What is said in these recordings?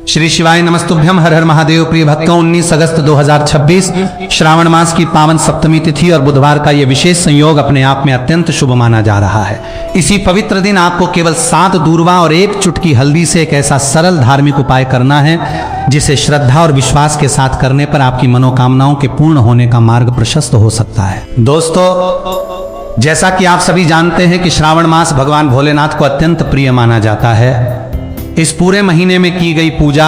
श्री शिवाय नमस्तुभ्यम। हर हर महादेव। प्रिय भक्तों, 19 अगस्त 2026 श्रावण मास की पावन सप्तमी तिथि और बुधवार का यह विशेष संयोग अपने आप में अत्यंत शुभ माना जा रहा है। इसी पवित्र दिन आपको केवल 7 दूर्वा और 1 चुटकी हल्दी से एक ऐसा सरल धार्मिक उपाय करना है जिसे श्रद्धा और विश्वास के साथ करने पर आपकी मनोकामनाओं के पूर्ण होने का मार्ग प्रशस्त हो सकता है। दोस्तों, जैसा कि आप सभी जानते हैं कि श्रावण मास भगवान भोलेनाथ को अत्यंत प्रिय माना जाता है। इस पूरे महीने में की गई पूजा,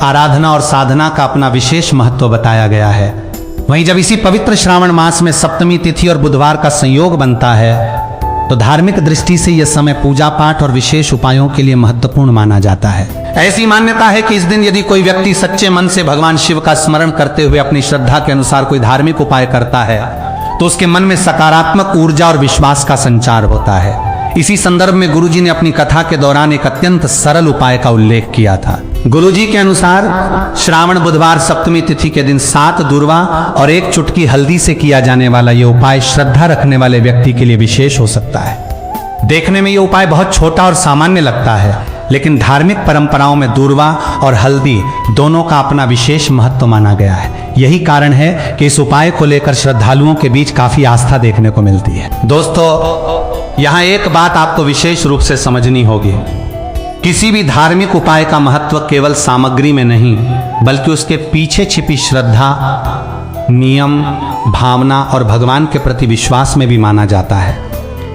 आराधना और साधना का अपना विशेष महत्व बताया गया है। वहीं जब इसी पवित्र श्रावण मास में सप्तमी तिथि और बुधवार का संयोग बनता है तो धार्मिक दृष्टि से यह समय पूजा पाठ और विशेष उपायों के लिए महत्वपूर्ण माना जाता है। ऐसी मान्यता है कि इस दिन यदि कोई व्यक्ति सच्चे मन से भगवान शिव का स्मरण करते हुए अपनी श्रद्धा के अनुसार कोई धार्मिक उपाय करता है तो उसके मन में सकारात्मक ऊर्जा और विश्वास का संचार होता है। इसी संदर्भ में गुरुजी ने अपनी कथा के दौरान एक अत्यंत सरल उपाय का उल्लेख किया था। गुरुजी के अनुसार श्रावण बुधवार सप्तमी तिथि के दिन 7 दूर्वा और 1 चुटकी हल्दी से किया जाने वाला यह उपाय श्रद्धा रखने वाले व्यक्ति के लिए विशेष हो सकता है। देखने में यह उपाय बहुत छोटा और सामान्य लगता है, लेकिन धार्मिक परंपराओं में दूर्वा और हल्दी दोनों का अपना विशेष महत्व माना गया है। यही कारण है कि इस उपाय को लेकर श्रद्धालुओं के बीच काफी आस्था देखने को मिलती है। दोस्तों, यहाँ एक बात आपको विशेष रूप से समझनी होगी। किसी भी धार्मिक उपाय का महत्व केवल सामग्री में नहीं, बल्कि उसके पीछे छिपी श्रद्धा, नियम, भावना और भगवान के प्रति विश्वास में भी माना जाता है।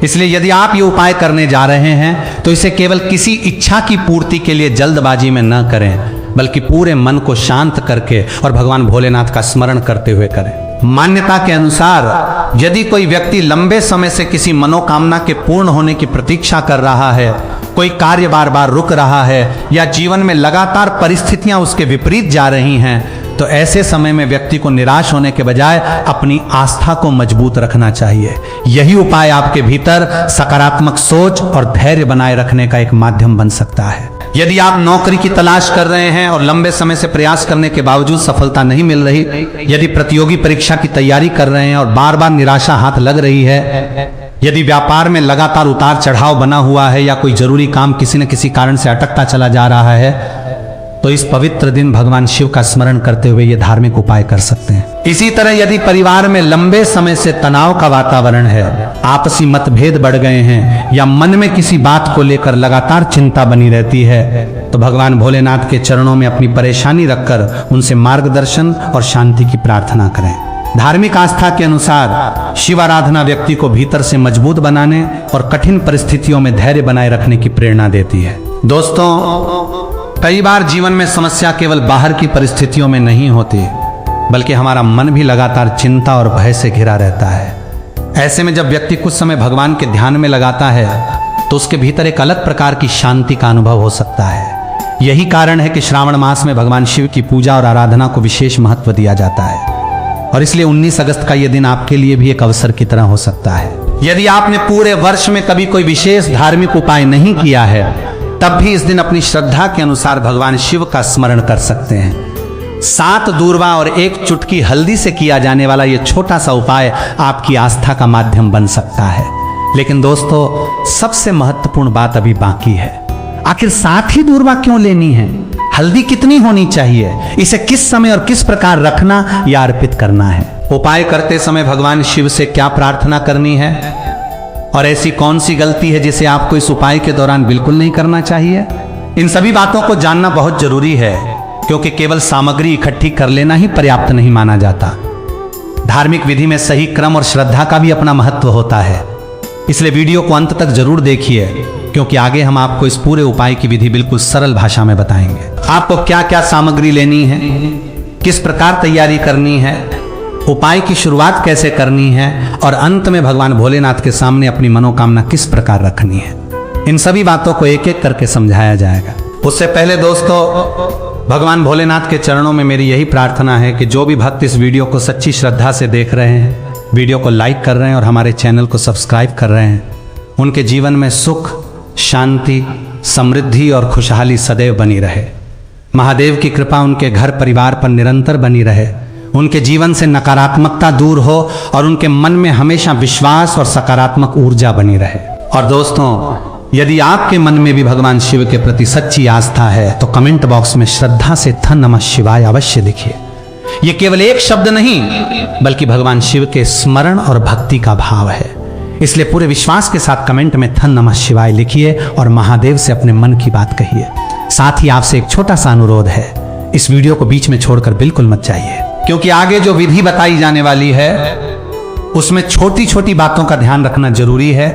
इसलिए यदि आप ये उपाय करने जा रहे हैं तो इसे केवल किसी इच्छा की पूर्ति के लिए जल्दबाजी में न करें, बल्कि पूरे मन को शांत करके और भगवान भोलेनाथ का स्मरण करते हुए करें। मान्यता के अनुसार यदि कोई व्यक्ति लंबे समय से किसी मनोकामना के पूर्ण होने की प्रतीक्षा कर रहा है, कोई कार्य बार बार रुक रहा है या जीवन में लगातार परिस्थितियां उसके विपरीत जा रही हैं, तो ऐसे समय में व्यक्ति को निराश होने के बजाय अपनी आस्था को मजबूत रखना चाहिए। यही उपाय आपके भीतर सकारात्मक सोच और धैर्य बनाए रखने का एक माध्यम बन सकता है। यदि आप नौकरी की तलाश कर रहे हैं और लंबे समय से प्रयास करने के बावजूद सफलता नहीं मिल रही, यदि प्रतियोगी परीक्षा की तैयारी कर रहे हैं और बार बार निराशा हाथ लग रही है, यदि व्यापार में लगातार उतार चढ़ाव बना हुआ है या कोई जरूरी काम किसी न किसी कारण से अटकता चला जा रहा है, तो इस पवित्र दिन भगवान शिव का स्मरण करते हुए ये धार्मिक उपाय कर सकते हैं। इसी तरह यदि परिवार में लंबे समय से तनाव का वातावरण है, आपसी मतभेद बढ़ गए हैं या मन में किसी बात को लेकर लगातार चिंता बनी रहती है, तो भगवान भोलेनाथ के चरणों में अपनी परेशानी रखकर उनसे मार्गदर्शन और शांति की प्रार्थना करें। धार्मिक आस्था के अनुसार शिव आराधना व्यक्ति को भीतर से मजबूत बनाने और कठिन परिस्थितियों में धैर्य बनाए रखने की प्रेरणा देती है। दोस्तों, कई बार जीवन में समस्या केवल बाहर की परिस्थितियों में नहीं होती, बल्कि हमारा मन भी लगातार चिंता और भय से घिरा रहता है। ऐसे में जब व्यक्ति कुछ समय भगवान के ध्यान में लगाता है तो उसके भीतर एक अलग प्रकार की शांति का अनुभव हो सकता है। यही कारण है कि श्रावण मास में भगवान शिव की पूजा और आराधना को विशेष महत्व दिया जाता है, और इसलिए 19 अगस्त का यह दिन आपके लिए भी एक अवसर की तरह हो सकता है। यदि आपने पूरे वर्ष में कभी कोई विशेष धार्मिक उपाय नहीं किया है, तब भी इस दिन अपनी श्रद्धा के अनुसार भगवान शिव का स्मरण कर सकते हैं। 7 दूर्वा और 1 चुटकी हल्दी से किया जाने वाला यह छोटा सा उपाय आपकी आस्था का माध्यम बन सकता है। लेकिन दोस्तों, सबसे महत्वपूर्ण बात अभी बाकी है। आखिर 7 ही दूर्वा क्यों लेनी है? हल्दी कितनी होनी चाहिए? इसे किस समय और किस प्रकार रखना या अर्पित करना है? उपाय करते समय भगवान शिव से क्या प्रार्थना करनी है और ऐसी कौन सी गलती है जिसे आपको इस उपाय के दौरान बिल्कुल नहीं करना चाहिए? इन सभी बातों को जानना बहुत जरूरी है, क्योंकि केवल सामग्री इकट्ठी कर लेना ही पर्याप्त नहीं माना जाता। धार्मिक विधि में सही क्रम और श्रद्धा का भी अपना महत्व होता है। इसलिए वीडियो को अंत तक जरूर देखिए, क्योंकि आगे हम आपको इस पूरे उपाय की विधि बिल्कुल सरल भाषा में बताएंगे। आपको क्या क्या सामग्री लेनी है, किस प्रकार तैयारी करनी है, उपाय की शुरुआत कैसे करनी है और अंत में भगवान भोलेनाथ के सामने अपनी मनोकामना किस प्रकार रखनी है, इन सभी बातों को एक एक करके समझाया जाएगा। उससे पहले दोस्तों, भगवान भोलेनाथ के चरणों में मेरी यही प्रार्थना है कि जो भी भक्त इस वीडियो को सच्ची श्रद्धा से देख रहे हैं, वीडियो को लाइक कर रहे हैं और हमारे चैनल को सब्सक्राइब कर रहे हैं, उनके जीवन में सुख, शांति, समृद्धि और खुशहाली सदैव बनी रहे। महादेव की कृपा उनके घर परिवार पर निरंतर बनी रहे, उनके जीवन से नकारात्मकता दूर हो और उनके मन में हमेशा विश्वास और सकारात्मक ऊर्जा बनी रहे। और दोस्तों, यदि आपके मन में भी भगवान शिव के प्रति सच्ची आस्था है तो कमेंट बॉक्स में श्रद्धा से थन नमः शिवाय अवश्य लिखिए। यह केवल एक शब्द नहीं बल्कि भगवान शिव के स्मरण और भक्ति का भाव है। इसलिए पूरे विश्वास के साथ कमेंट में थन नमः शिवाय लिखिए और महादेव से अपने मन की बात कहिए। साथ ही आपसे एक छोटा सा अनुरोध है, इस वीडियो को बीच में छोड़कर बिल्कुल मत जाइए, क्योंकि आगे जो विधि बताई जाने वाली है उसमें छोटी छोटी बातों का ध्यान रखना जरूरी है।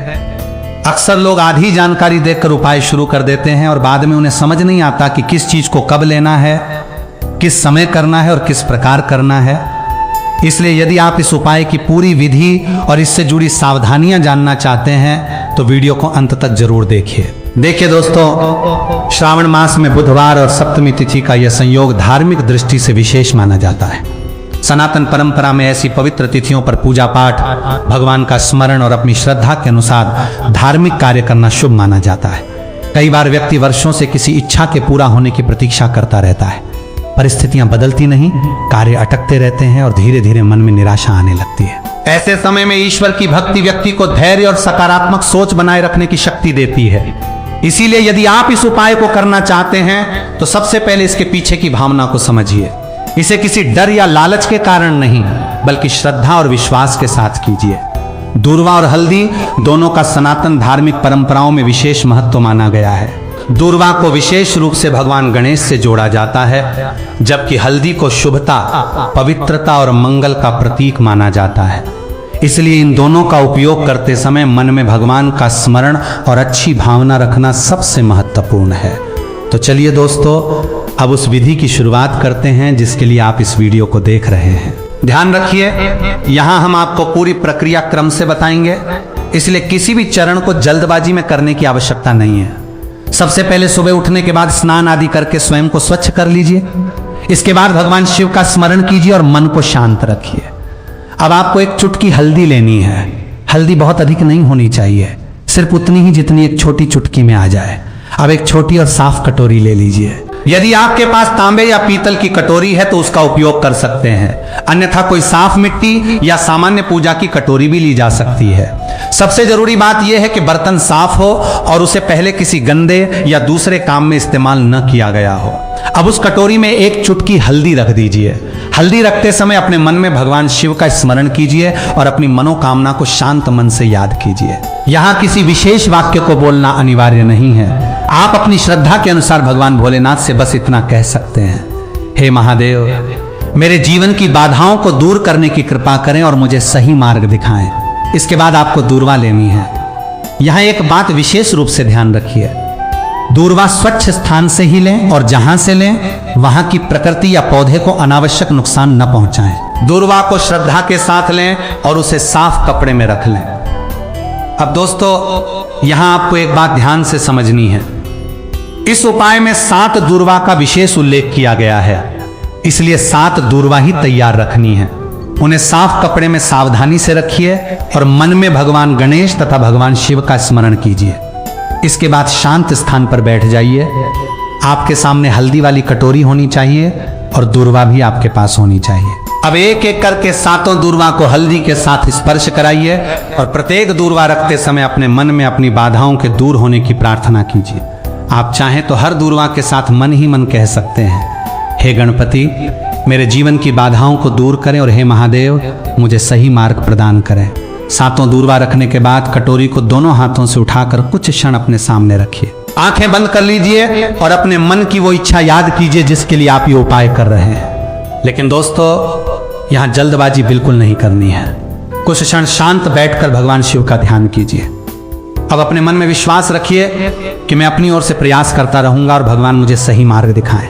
अक्सर लोग आधी जानकारी देखकर उपाय शुरू कर देते हैं और बाद में उन्हें समझ नहीं आता कि किस चीज को कब लेना है, किस समय करना है और किस प्रकार करना है। इसलिए यदि आप इस उपाय की पूरी विधि और इससे जुड़ी सावधानियां जानना चाहते हैं तो वीडियो को अंत तक जरूर देखिए। देखिए दोस्तों, श्रावण मास में बुधवार और सप्तमी तिथि का यह संयोग धार्मिक दृष्टि से विशेष माना जाता है। सनातन परंपरा में ऐसी पवित्र तिथियों पर पूजा पाठ, भगवान का स्मरण और अपनी श्रद्धा के अनुसार धार्मिक कार्य करना शुभ माना जाता है। कई बार व्यक्ति वर्षों से किसी इच्छा के पूरा होने की प्रतीक्षा करता रहता है। परिस्थितियां बदलती नहीं, कार्य अटकते रहते हैं और धीरे धीरे मन में निराशा आने लगती है। ऐसे समय में ईश्वर की भक्ति व्यक्ति को धैर्य और सकारात्मक सोच बनाए रखने की शक्ति देती है। इसीलिए यदि आप इस उपाय को करना चाहते हैं तो सबसे पहले इसके पीछे की भावना को समझिए। इसे किसी डर या लालच के कारण नहीं बल्कि श्रद्धा और विश्वास के साथ कीजिए। दूर्वा और हल्दी दोनों का सनातन धार्मिक परंपराओं में विशेष महत्व माना गया है। दूर्वा को विशेष रूप से भगवान गणेश से जोड़ा जाता है, जबकि हल्दी को शुभता, पवित्रता और मंगल का प्रतीक माना जाता है। इसलिए इन दोनों का उपयोग करते समय मन में भगवान का स्मरण और अच्छी भावना रखना सबसे महत्वपूर्ण है। तो चलिए दोस्तों, अब उस विधि की शुरुआत करते हैं जिसके लिए आप इस वीडियो को देख रहे हैं। ध्यान रखिए, यहां हम आपको पूरी प्रक्रिया क्रम से बताएंगे, इसलिए किसी भी चरण को जल्दबाजी में करने की आवश्यकता नहीं है। सबसे पहले सुबह उठने के बाद स्नान आदि करके स्वयं को स्वच्छ कर लीजिए। इसके बाद भगवान शिव का स्मरण कीजिए और मन को शांत रखिए। अब आपको एक चुटकी हल्दी लेनी है। हल्दी बहुत अधिक नहीं होनी चाहिए, सिर्फ उतनी ही जितनी एक छोटी चुटकी में आ जाए। अब एक छोटी और साफ कटोरी ले लीजिए। यदि आपके पास तांबे या पीतल की कटोरी है तो उसका उपयोग कर सकते हैं, अन्यथा कोई साफ मिट्टी या सामान्य पूजा की कटोरी भी ली जा सकती है। सबसे जरूरी बात यह है कि बर्तन साफ हो और उसे पहले किसी गंदे या दूसरे काम में इस्तेमाल न किया गया हो। अब उस कटोरी में एक चुटकी हल्दी रख दीजिए। हल्दी रखते समय अपने मन में भगवान शिव का स्मरण कीजिए और अपनी मनोकामना को शांत मन से याद कीजिए। यहाँ किसी विशेष वाक्य को बोलना अनिवार्य नहीं है। आप अपनी श्रद्धा के अनुसार भगवान भोलेनाथ से बस इतना कह सकते हैं, हे महादेव, मेरे जीवन की बाधाओं को दूर करने की कृपा करें और मुझे सही मार्ग दिखाएं। इसके बाद आपको दूर्वा लेनी है। यहाँ एक बात विशेष रूप से ध्यान रखिए, दूर्वा स्वच्छ स्थान से ही लें और जहां से लें वहां की प्रकृति या पौधे को अनावश्यक नुकसान न पहुंचाएं। दूर्वा को श्रद्धा के साथ लें और उसे साफ कपड़े में रख लें। अब दोस्तों, यहां आपको एक बात ध्यान से समझनी है। इस उपाय में 7 दूर्वा का विशेष उल्लेख किया गया है, इसलिए 7 दूर्वा ही तैयार रखनी है। उन्हें साफ कपड़े में सावधानी से रखिए और मन में भगवान गणेश तथा भगवान शिव का स्मरण कीजिए। इसके बाद शांत स्थान पर बैठ जाइए। आपके सामने हल्दी वाली कटोरी होनी चाहिए और दूर्वा भी आपके पास होनी चाहिए। अब एक एक करके 7 दूर्वा को हल्दी के साथ स्पर्श कराइए और प्रत्येक दूर्वा रखते समय अपने मन में अपनी बाधाओं के दूर होने की प्रार्थना कीजिए। आप चाहें तो हर दूर्वा के साथ मन ही मन कह सकते हैं, हे गणपति, मेरे जीवन की बाधाओं को दूर करें और हे महादेव, मुझे सही मार्ग प्रदान करें। 7 दूर्वा रखने के बाद कटोरी को दोनों हाथों से उठाकर कुछ क्षण अपने सामने रखिए। आंखें बंद कर लीजिए और अपने मन की वो इच्छा याद कीजिए जिसके लिए आप ये उपाय कर रहे हैं। लेकिन दोस्तों, यहां जल्दबाजी बिल्कुल नहीं करनी है। कुछ क्षण शांत बैठकर भगवान शिव का ध्यान कीजिए। अब अपने मन में विश्वास रखिए कि मैं अपनी ओर से प्रयास करता रहूंगा और भगवान मुझे सही मार्ग दिखाएं,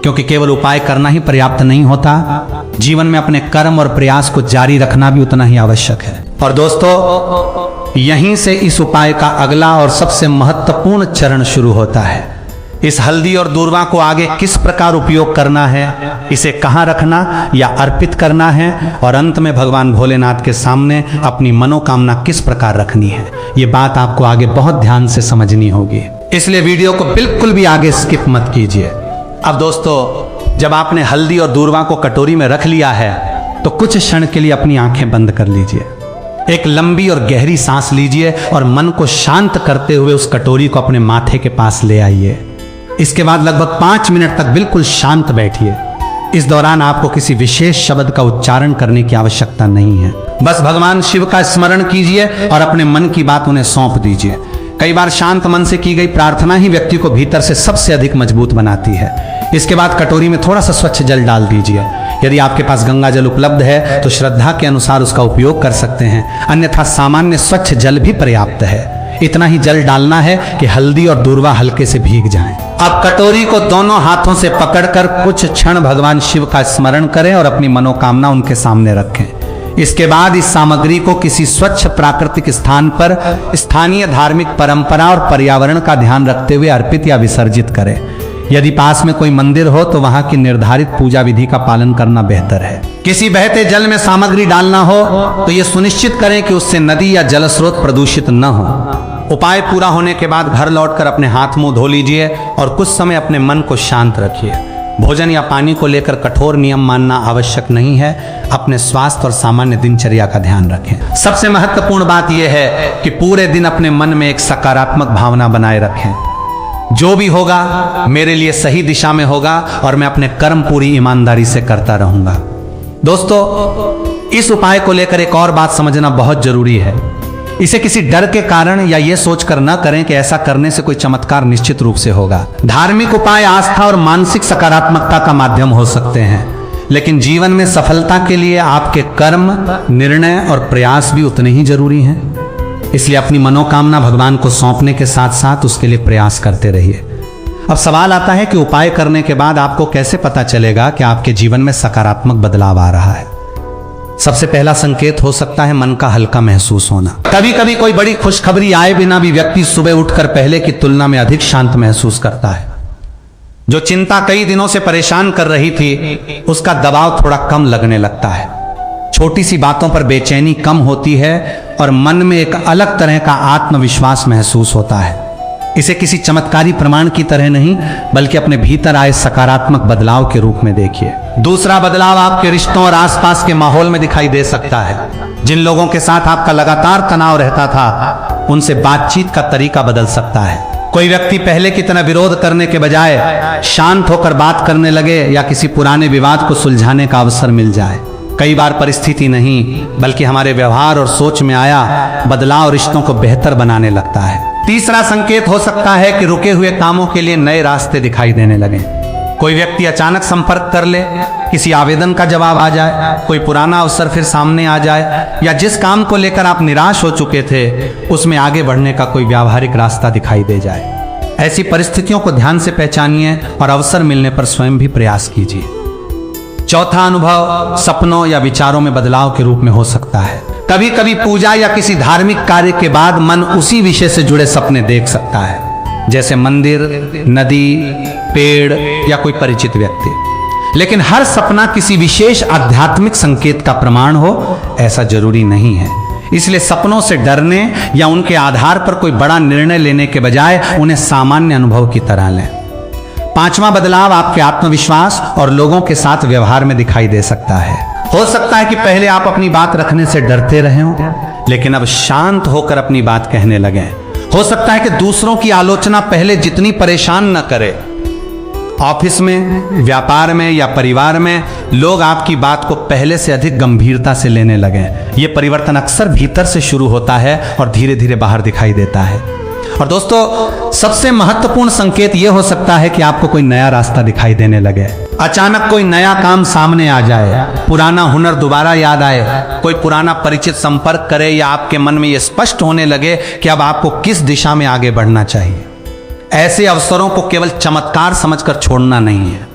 क्योंकि केवल उपाय करना ही पर्याप्त नहीं होता, जीवन में अपने कर्म और प्रयास को जारी रखना भी उतना ही आवश्यक है। और दोस्तों, यहीं से इस उपाय का अगला और सबसे महत्वपूर्ण चरण शुरू होता है। इस हल्दी और दूर्वा को आगे किस प्रकार उपयोग करना है, इसे कहाँ रखना या अर्पित करना है और अंत में भगवान भोलेनाथ के सामने अपनी मनोकामना किस प्रकार रखनी है, ये बात आपको आगे बहुत ध्यान से समझनी होगी। इसलिए वीडियो को बिल्कुल भी आगे स्किप मत कीजिए। अब दोस्तों, जब आपने हल्दी और दूर्वा को कटोरी में रख लिया है तो कुछ क्षण के लिए अपनी आंखें बंद कर लीजिए। एक लंबी और गहरी सांस लीजिए और मन को शांत करते हुए उस कटोरी को अपने माथे के पास ले आइए। इसके बाद लगभग 5 मिनट तक बिल्कुल शांत बैठिए। इस दौरान आपको किसी विशेष शब्द का उच्चारण करने की आवश्यकता नहीं है। बस भगवान शिव का स्मरण कीजिए और अपने मन की बात उन्हें सौंप दीजिए। कई बार शांत मन से की गई प्रार्थना ही व्यक्ति को भीतर से सबसे अधिक मजबूत बनाती है। इसके बाद कटोरी में थोड़ा सा स्वच्छ जल डाल दीजिए। यदि आपके पास गंगा जल उपलब्ध है तो श्रद्धा के अनुसार उसका उपयोग कर सकते हैं, अन्यथा सामान्य स्वच्छ जल भी पर्याप्त है। इतना ही जल डालना है कि हल्दी और दूर्वा हल्के से भीग जाएं। अब कटोरी को दोनों हाथों से पकड़कर कुछ क्षण भगवान शिव का स्मरण करें और अपनी मनोकामना उनके सामने रखें। इसके बाद इस सामग्री को किसी स्वच्छ प्राकृतिक स्थान पर स्थानीय धार्मिक परंपरा और पर्यावरण का ध्यान रखते हुए अर्पित या विसर्जित करें। यदि पास में कोई मंदिर हो तो वहां की निर्धारित पूजा विधि का पालन करना बेहतर है। किसी बहते जल में सामग्री डालना हो तो यह सुनिश्चित करें कि उससे नदी या जल स्रोत प्रदूषित न हो। उपाय पूरा होने के बाद घर लौटकर अपने हाथ मुंह धो लीजिए और कुछ समय अपने मन को शांत रखिए। भोजन या पानी को लेकर कठोर नियम मानना आवश्यक नहीं है। अपने स्वास्थ्य और सामान्य दिनचर्या का ध्यान रखें। सबसे महत्वपूर्ण बात यह है कि पूरे दिन अपने मन में एक सकारात्मक भावना बनाए रखें। जो भी होगा मेरे लिए सही दिशा में होगा और मैं अपने कर्म पूरी ईमानदारी से करता रहूंगा। दोस्तों, इस उपाय को लेकर एक और बात समझना बहुत जरूरी है। इसे किसी डर के कारण या ये सोचकर न करें कि ऐसा करने से कोई चमत्कार निश्चित रूप से होगा। धार्मिक उपाय आस्था और मानसिक सकारात्मकता का माध्यम हो सकते हैं, लेकिन जीवन में सफलता के लिए आपके कर्म, निर्णय और प्रयास भी उतने ही जरूरी हैं। इसलिए अपनी मनोकामना भगवान को सौंपने के साथ साथ उसके लिए प्रयास करते रहिए। अब सवाल आता है कि उपाय करने के बाद आपको कैसे पता चलेगा कि आपके जीवन में सकारात्मक बदलाव आ रहा है। सबसे पहला संकेत हो सकता है मन का हल्का महसूस होना। कभी कभी कोई बड़ी खुशखबरी आए बिना भी व्यक्ति सुबह उठकर पहले की तुलना में अधिक शांत महसूस करता है। जो चिंता कई दिनों से परेशान कर रही थी उसका दबाव थोड़ा कम लगने लगता है। छोटी सी बातों पर बेचैनी कम होती है और मन में एक अलग तरह का आत्मविश्वास महसूस होता है। इसे किसी चमत्कारी प्रमाण की तरह नहीं बल्कि अपने भीतर आए सकारात्मक बदलाव के रूप में देखिए। दूसरा बदलाव आपके रिश्तों और आसपास के माहौल में दिखाई दे सकता है। जिन लोगों के साथ आपका लगातार तनाव रहता था उनसे बातचीत का तरीका बदल सकता है। कोई व्यक्ति पहले की तरह विरोध करने के बजाय शांत होकर बात करने लगे या किसी पुराने विवाद को सुलझाने का अवसर मिल जाए। कई बार परिस्थिति नहीं बल्कि हमारे व्यवहार और सोच में आया बदलाव रिश्तों को बेहतर बनाने लगता है। तीसरा संकेत हो सकता है कि रुके हुए कामों के लिए नए रास्ते दिखाई देने लगे। कोई व्यक्ति अचानक संपर्क कर ले, किसी आवेदन का जवाब आ जाए, कोई पुराना अवसर फिर सामने आ जाए या जिस काम को लेकर आप निराश हो चुके थे उसमें आगे बढ़ने का कोई व्यावहारिक रास्ता दिखाई दे जाए। ऐसी परिस्थितियों को ध्यान से पहचानिए और अवसर मिलने पर स्वयं भी प्रयास कीजिए। चौथा अनुभव सपनों या विचारों में बदलाव के रूप में हो सकता है। कभी कभी पूजा या किसी धार्मिक कार्य के बाद मन उसी विषय से जुड़े सपने देख सकता है, जैसे मंदिर, नदी, पेड़ या कोई परिचित व्यक्ति। लेकिन हर सपना किसी विशेष आध्यात्मिक संकेत का प्रमाण हो ऐसा जरूरी नहीं है। इसलिए सपनों से डरने या उनके आधार पर कोई बड़ा निर्णय लेने के बजाय उन्हें सामान्य अनुभव की तरह लें। पांचवा बदलाव आपके आत्मविश्वास और लोगों के साथ व्यवहार में दिखाई दे सकता है। हो सकता है कि पहले आप अपनी बात रखने से डरते रहे हों, लेकिन अब शांत होकर अपनी बात कहने लगे। हो सकता है कि दूसरों की आलोचना पहले जितनी परेशान न करे। ऑफिस में, व्यापार में या परिवार में लोग आपकी बात को पहले से अधिक गंभीरता से लेने लगे। यह परिवर्तन अक्सर भीतर से शुरू होता है और धीरे धीरे बाहर दिखाई देता है। और दोस्तों, सबसे महत्वपूर्ण संकेत यह हो सकता है कि आपको कोई नया रास्ता दिखाई देने लगे। अचानक कोई नया काम सामने आ जाए, पुराना हुनर दोबारा याद आए, कोई पुराना परिचित संपर्क करे या आपके मन में यह स्पष्ट होने लगे कि अब आपको किस दिशा में आगे बढ़ना चाहिए। ऐसे अवसरों को केवल चमत्कार समझकर छोड़ना नहीं है।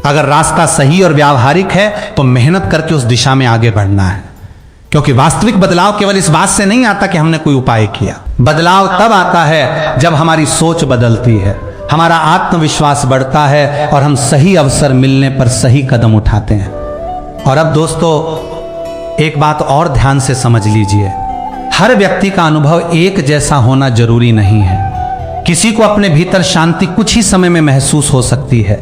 अगर रास्ता सही और व्यावहारिक है तो मेहनत करके उस दिशा में आगे बढ़ना है, क्योंकि वास्तविक बदलाव केवल इस बात से नहीं आता कि हमने कोई उपाय किया। बदलाव तब आता है जब हमारी सोच बदलती है, हमारा आत्मविश्वास बढ़ता है और हम सही अवसर मिलने पर सही कदम उठाते हैं। और अब दोस्तों, एक बात और ध्यान से समझ लीजिए, हर व्यक्ति का अनुभव एक जैसा होना जरूरी नहीं है। किसी को अपने भीतर शांति कुछ ही समय में महसूस हो सकती है,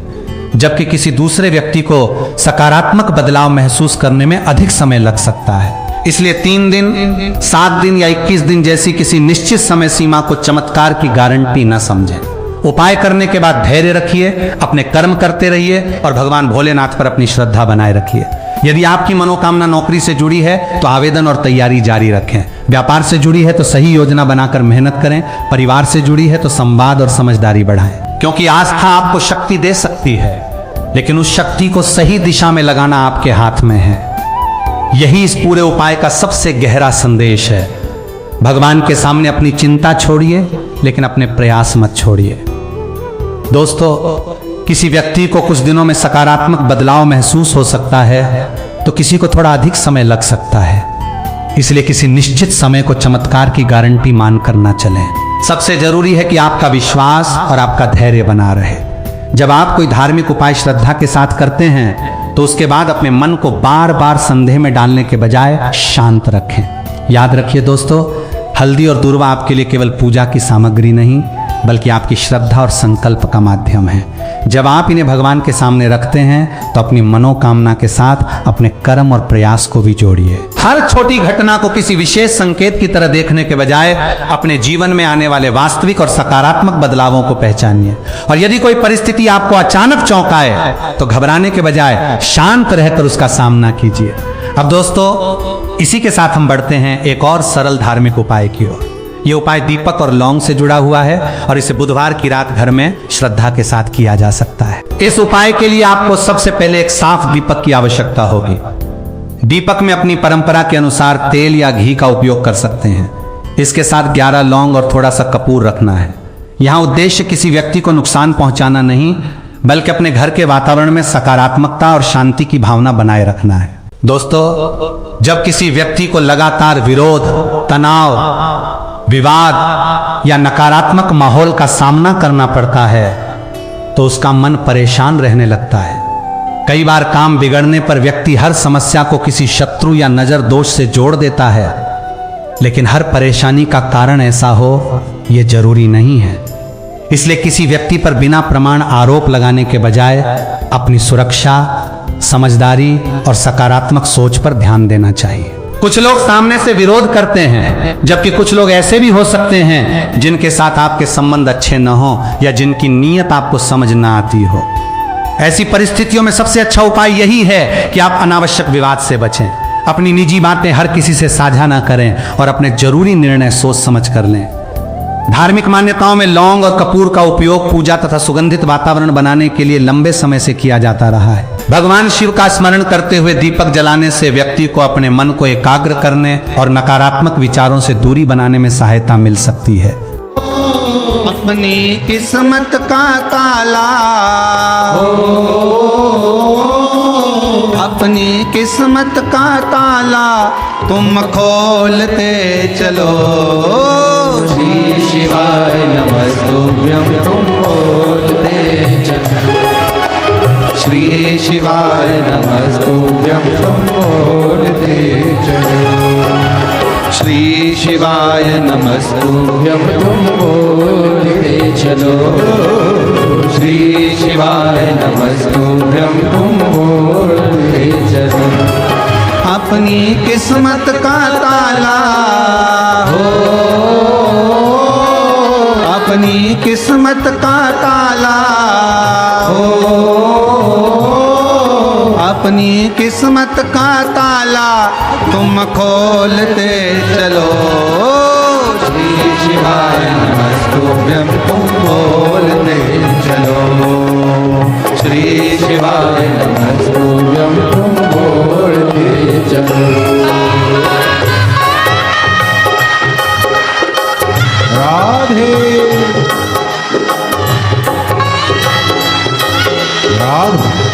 जबकि किसी दूसरे व्यक्ति को सकारात्मक बदलाव महसूस करने में अधिक समय लग सकता है। इसलिए 3 दिन, 7 दिन या 21 दिन जैसी किसी निश्चित समय सीमा को चमत्कार की गारंटी न समझें। उपाय करने के बाद धैर्य रखिए, अपने कर्म करते रहिए और भगवान भोलेनाथ पर अपनी श्रद्धा बनाए रखिए। यदि आपकी मनोकामना नौकरी से जुड़ी है तो आवेदन और तैयारी जारी रखें। व्यापार से जुड़ी है तो सही योजना बनाकर मेहनत करें। परिवार से जुड़ी है तो संवाद और समझदारी बढ़ाएं, क्योंकि आस्था आपको शक्ति दे सकती है, लेकिन उस शक्ति को सही दिशा में लगाना आपके हाथ में है। यही इस पूरे उपाय का सबसे गहरा संदेश है। भगवान के सामने अपनी चिंता छोड़िए, लेकिन अपने प्रयास मत छोड़िए। दोस्तों, किसी व्यक्ति को कुछ दिनों में सकारात्मक बदलाव महसूस हो सकता है तो किसी को थोड़ा अधिक समय लग सकता है। इसलिए किसी निश्चित समय को चमत्कार की गारंटी मानकर ना चलें। सबसे जरूरी है कि आपका विश्वास और आपका धैर्य बना रहे। जब आप कोई धार्मिक उपाय श्रद्धा के साथ करते हैं तो उसके बाद अपने मन को बार बार संदेह में डालने के बजाय शांत रखें। याद रखिए दोस्तों, हल्दी और दूर्वा आपके लिए केवल पूजा की सामग्री नहीं, बल्कि आपकी श्रद्धा और संकल्प का माध्यम है। जब आप इन्हें भगवान के सामने रखते हैं तो अपनी मनोकामना के साथ अपने कर्म और प्रयास को भी जोड़िए। हर छोटी घटना को किसी विशेष संकेत की तरह देखने के बजाय अपने जीवन में आने वाले वास्तविक और सकारात्मक बदलावों को पहचानिए। और यदि कोई परिस्थिति आपको अचानक चौंकाए तो घबराने के बजाय शांत रहकर उसका सामना कीजिए। अब दोस्तों, इसी के साथ हम बढ़ते हैं एक और सरल धार्मिक उपाय की ओर। यह उपाय दीपक और लौंग से जुड़ा हुआ है और इसे बुधवार की रात घर में श्रद्धा के साथ किया जा सकता है। इस उपाय के लिए आपको सबसे पहले एक साफ दीपक की आवश्यकता होगी। दीपक में अपनी परंपरा के अनुसार तेल या घी का उपयोग कर सकते हैं। इसके साथ 11 लौंग और थोड़ा सा कपूर रखना है। यहां उद्देश्य किसी व्यक्ति को नुकसान पहुंचाना नहीं, बल्कि अपने घर के वातावरण में सकारात्मकता और शांति की भावना बनाए रखना है। दोस्तों, जब किसी व्यक्ति को लगातार विरोध, तनाव, विवाद या नकारात्मक माहौल का सामना करना पड़ता है तो उसका मन परेशान रहने लगता है। कई बार काम बिगड़ने पर व्यक्ति हर समस्या को किसी शत्रु या नजर दोष से जोड़ देता है, लेकिन हर परेशानी का कारण ऐसा हो यह जरूरी नहीं है। इसलिए किसी व्यक्ति पर बिना प्रमाण आरोप लगाने के बजाय अपनी सुरक्षा, समझदारी और सकारात्मक सोच पर ध्यान देना चाहिए। कुछ लोग सामने से विरोध करते हैं, जबकि कुछ लोग ऐसे भी हो सकते हैं जिनके साथ आपके संबंध अच्छे न हो या जिनकी नीयत आपको समझ न आती हो। ऐसी परिस्थितियों में सबसे अच्छा उपाय यही है कि आप अनावश्यक विवाद से बचें। अपनी निजी बातें हर किसी से साझा ना करें और अपने जरूरी निर्णय सोच समझ कर लें। धार्मिक मान्यताओं में लौंग और कपूर का उपयोग पूजा तथा सुगंधित वातावरण बनाने के लिए लंबे समय से किया जाता रहा है। भगवान शिव का स्मरण करते हुए दीपक जलाने से व्यक्ति को अपने मन को एकाग्र करने और नकारात्मक विचारों से दूरी बनाने में सहायता मिल सकती है। अपनी किस्मत का ताला, अपनी किस्मत का ताला तुम खोलते चलो। श्री शिवाय नमस्तुभ्यं तुम बोलते चलो। श्री शिवाय नमस्तुभ्यं तुम बोलते चलो। श्री शिवाय नमस्तुभ्यं तुम बोलते चलो। श्री शिवाय नमस्तुभ्यं तुम बोलते चलो। अपनी किस्मत का ताला हो, अपनी किस्मत का ताला हो, अपनी किस्मत का ताला तुम खोलते चलो। श्री शिवाय नमस्तुभ्यं तुम बोलते चलो। श्री शिवाय नमस्तुभ्यं तुम बोलते चलो। राधे राधे।